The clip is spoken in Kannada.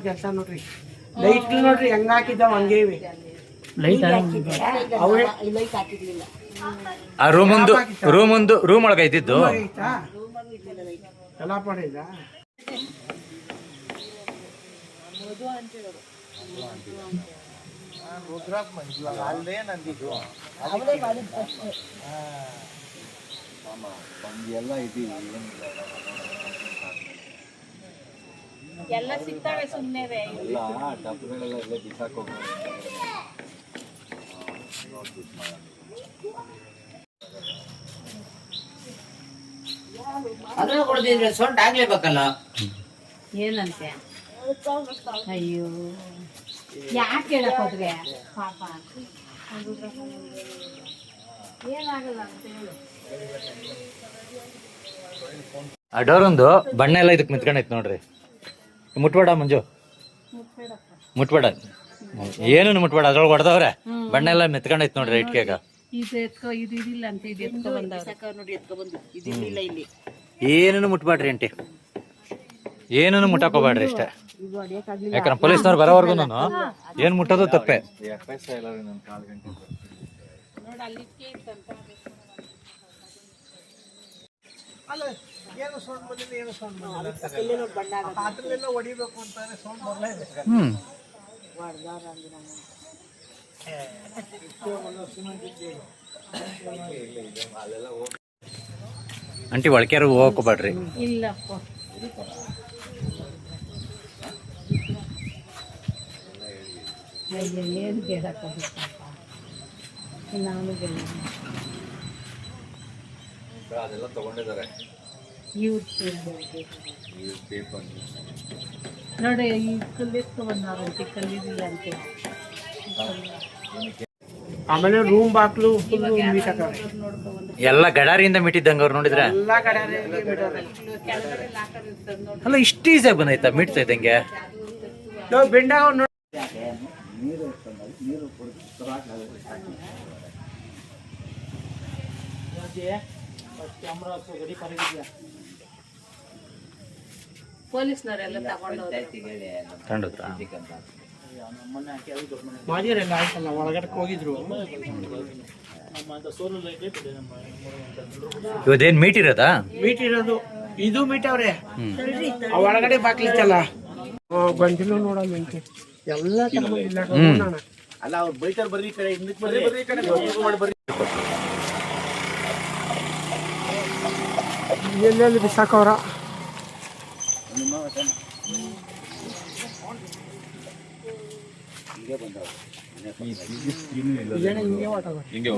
ಕೆಲಸ ನೋಡ್ರಿ ಲೈಟ್ ನೋಡ್ರಿ ಹೆಂಗ್ ಹಾಕಿದ್ದಾವ ಹಂಗೆ ಇವೆ ಲೈಟ್ ಹಾಕಿರ್ಲಿಲ್ಲ ಆ ರೂಮ್ ಒಳಗೆ ಐತಿದ್ದು ಎಲ್ಲ ಪಡೆದ ಎಲ್ಲ ಸಿಗ್ತಾವೆ ಸುಮ್ಮನೆ ಎಲ್ಲ ಡಬ್ಬಗಳೆಲ್ಲ ಇಲ್ಲೇ ಬಿಸಾಕೋ ಅದನ್ನ ಕೊಡ್ತಿದ್ರೆ ಸೊಂಟ ಆಗ್ಲೇಬೇಕಲ್ಲ ಏನಂತೆ ಅಯ್ಯೋ ಯಾಕೆ ಹೇಳಕ್ ಹೋದ್ರೆ ಪಾಪ ಏನಾಗಲ್ಲ ಅಂತ ಹೇಳು ಆ ಡೋರೊಂದು ಬಣ್ಣ ಎಲ್ಲ ಇದಕ್ಕೆ ಮಿತ್ಕೊಂಡೈತೆ ನೋಡ್ರಿ ಮುಟ್ಬೇಡ ಮಂಜು ಮುಟ್ಬೇಡ ಏನು ಮುಟ್ಬೇಡ ಅದ್ರೊಳಗೆ ಹೊಡೆದವ್ರೆ ಬಣ್ಣ ಎಲ್ಲ ಮೆತ್ಕೊಂಡೈತೆ ನೋಡ್ರಿ ಇಟ್ಕೆಗ ಇದು ಇದಿಲ್ಲ ಅಂತ ಇದು ಎತ್ಕೊ ನೋಡಿ ಎತ್ಕೊ ಬಂದು ಇದಿಲ್ಲ ಇಲ್ಲಿ ಏನನ್ನು ಮುಟ್ಬೇಡ್ರಿ ಅಂಟಿ ಏನನ್ನು ಮುಟ್ಟಕೋಬೇಡ್ರಿ ಇಷ್ಟೇ ಯಾಕಂದ್ರೆ ಪೊಲೀಸ್ನವ್ರು ಬರೋವರೆಗೂ ಏನ್ ಮುಟ್ಟೋದು ತಪ್ಪೆ ಏನು ಸೌಂಡ್ ಬಂದಿಲ್ಲ ಏನು ಸೌಂಡ್ ಬಂದಿಲ್ಲ ಹೊಡಿಬೇಕು ಅಂತಾನೆ ಸೌಂಡ್ ಬರಲೇ ಇದೆ ಅಂಟಿ ಒಳಕ್ಯಾರು ಹೋಗ್ಕೋಬೇಡ್ರಿ ಇಲ್ಲಪ್ಪ ಏನು ಕೇಳಕ್ಕಾಗುತ್ತಪ್ಪ ನಾನು ಅದೆಲ್ಲ ತಗೊಂಡಿದ್ದಾರೆ ನೋಡಿ ಈ ಕಲ್ಲು ಎತ್ಕೊ ಬಂದವ್ರಂತೆ ಕಲ್ಲಿದಿಲ್ಲ ಅಂತೆ ಆಮೇಲೆ ರೂಮ್ ಬಾಕ್ಲು ಎಲ್ಲ ಗಡಾರಿಯಿಂದ ಮಿಟ್ಟಿದ್ದಂಗ ಅವ್ರು ನೋಡಿದ್ರೆ ಎಲ್ಲ ಕಡೆ ಅಲ್ಲ ಇಷ್ಟು ಈಸಿಯಾಗಿ ಬಂದೈತಾ ಮಿಟ್ತಾ ಇದ್ದಂಗೆ ಬೆಂಡಾಗ ಪೊಲೀಸ್ನವರೆಲ್ಲ ಕಂಡುತ್ತಾ ಮಾಜಿರೆಲ್ಲ ಆಯ್ತಲ್ಲ ಒಳಗಡೆ ಹೋಗಿದ್ರು ಇವತ್ತೇನ್ ಮೀಟ್ ಇರೋದಾ ಮೀಟ್ ಇರೋದು ಇದು ಮೀಟ್ ಅವ್ರೆ ಒಳಗಡೆ ಬಾಕ್ಲಿತ್ತಲ್ಲ ಬಂದಿಲ್ಲ ನೋಡಲ್ಲ ಅಂತೆ ಎಲ್ಲ ಅಲ್ಲ ಅವ್ರು ಬೈತಾರ ಬರ್ರಿ ಕಡೆ ಹಿಂದಕ್ಕೆ ಬರ್ರಿ ಕಡೆ ಎಲ್ಲೆಲ್ಲಿ ಬಿಸಾಕವ್ರ ಹಿಂಗೆ